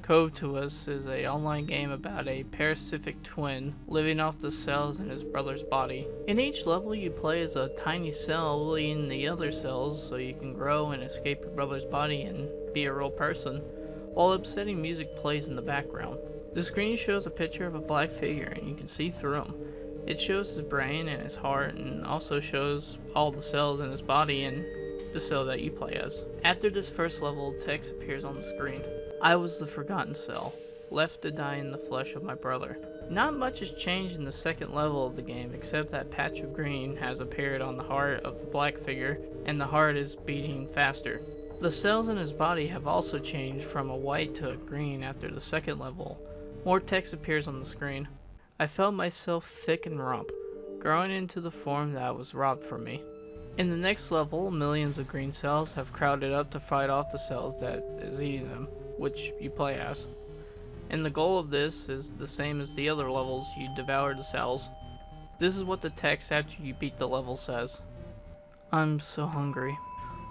Covetous is an online game about a parasitic twin living off the cells in his brother's body. In each level you play as a tiny cell eating the other cells so you can grow and escape your brother's body and be a real person, while upsetting music plays in the background. The screen shows a picture of a black figure and you can see through him. It shows his brain and his heart and also shows all the cells in his body and the cell that you play as. After this first level, text appears on the screen. I was the forgotten cell, left to die in the flesh of my brother. Not much has changed in the second level of the game except that patch of green has appeared on the heart of the black figure and the heart is beating faster. The cells in his body have also changed from a white to a green after the second level. More text appears on the screen. I felt myself thick and rump, growing into the form that was robbed from me. In the next level, millions of green cells have crowded up to fight off the cells that is eating them, which you play as. And the goal of this is the same as the other levels, you devour the cells. This is what the text after you beat the level says. I'm so hungry.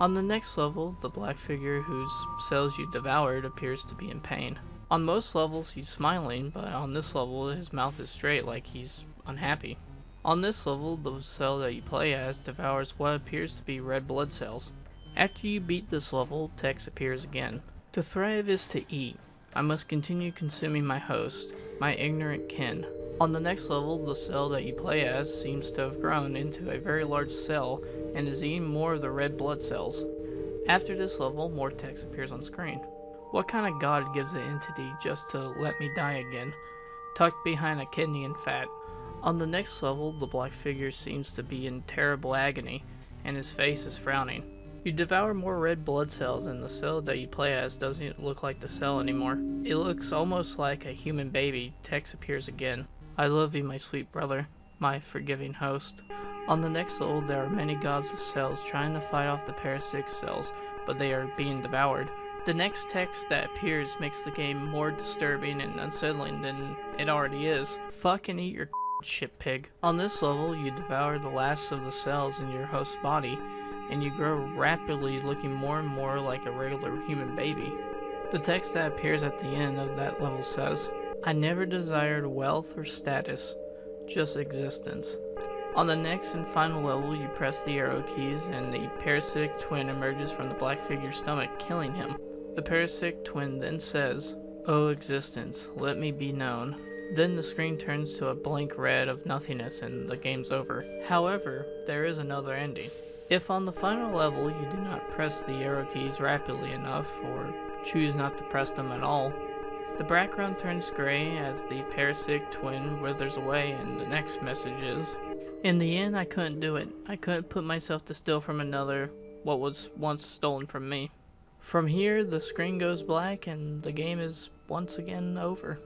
On the next level, the black figure whose cells you devoured appears to be in pain. On most levels he's smiling, but on this level his mouth is straight like he's unhappy. On this level, the cell that you play as devours what appears to be red blood cells. After you beat this level, text appears again. To thrive is to eat. I must continue consuming my host, my ignorant kin. On the next level, the cell that you play as seems to have grown into a very large cell and is eating more of the red blood cells. After this level, more text appears on screen. What kind of god gives an entity just to let me die again, tucked behind a kidney and fat? On the next level, the black figure seems to be in terrible agony, and his face is frowning. You devour more red blood cells and the cell that you play as doesn't look like the cell anymore. It looks almost like a human baby. Text appears again. I love you, my sweet brother, my forgiving host. On the next level, there are many gobs of cells trying to fight off the parasitic cells, but they are being devoured. The next text that appears makes the game more disturbing and unsettling than it already is. Fucking eat your shit, pig. On this level, you devour the last of the cells in your host's body, and you grow rapidly, looking more and more like a regular human baby. The text that appears at the end of that level says, I never desired wealth or status, just existence. On the next and final level, you press the arrow keys and the parasitic twin emerges from the black figure's stomach, killing him. The parasitic twin then says, O existence, let me be known. Then the screen turns to a blank red of nothingness and the game's over. However, there is another ending. If on the final level you do not press the arrow keys rapidly enough, or choose not to press them at all, the background turns gray as the parasitic twin withers away and the next message is, in the end I couldn't do it. I couldn't put myself to steal from another what was once stolen from me. From here the screen goes black and the game is once again over.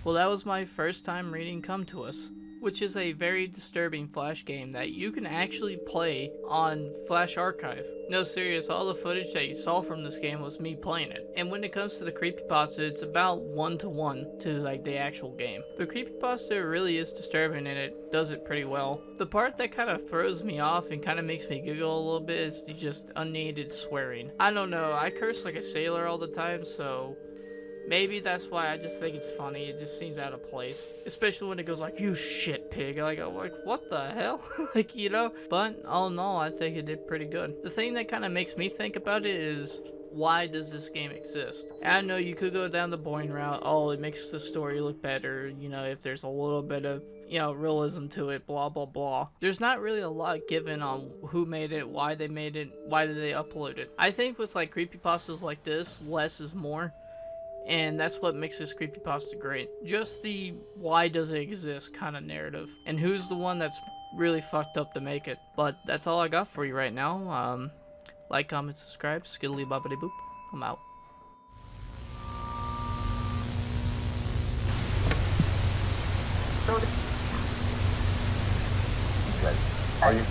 Well, that was my first time reading Covetous, which is a very disturbing Flash game that you can actually play on Flash Archive. No, serious, all the footage that you saw from this game was me playing it. And when it comes to the Creepypasta, it's about 1-to-1 to like the actual game. The Creepypasta really is disturbing and it does it pretty well. The part that kind of throws me off and kind of makes me giggle a little bit is the just unneeded swearing. I don't know, I curse like a sailor all the time, so maybe that's why I just think it's funny. It just seems out of place. Especially when it goes like, you shit pig. Like, what the hell? Like, you know? But all in all, I think it did pretty good. The thing that kind of makes me think about it is, why does this game exist? I know you could go down the boring route. Oh, it makes the story look better. You know, if there's a little bit of, you know, realism to it, blah, blah, blah. There's not really a lot given on who made it, why they made it, why did they upload it. I think with like creepypastas like this, less is more. And that's what makes this creepypasta great. Just the why does it exist kind of narrative. And who's the one that's really fucked up to make it. But that's all I got for you right now. Like, comment, subscribe. Skiddly bobbity boop. I'm out. Are you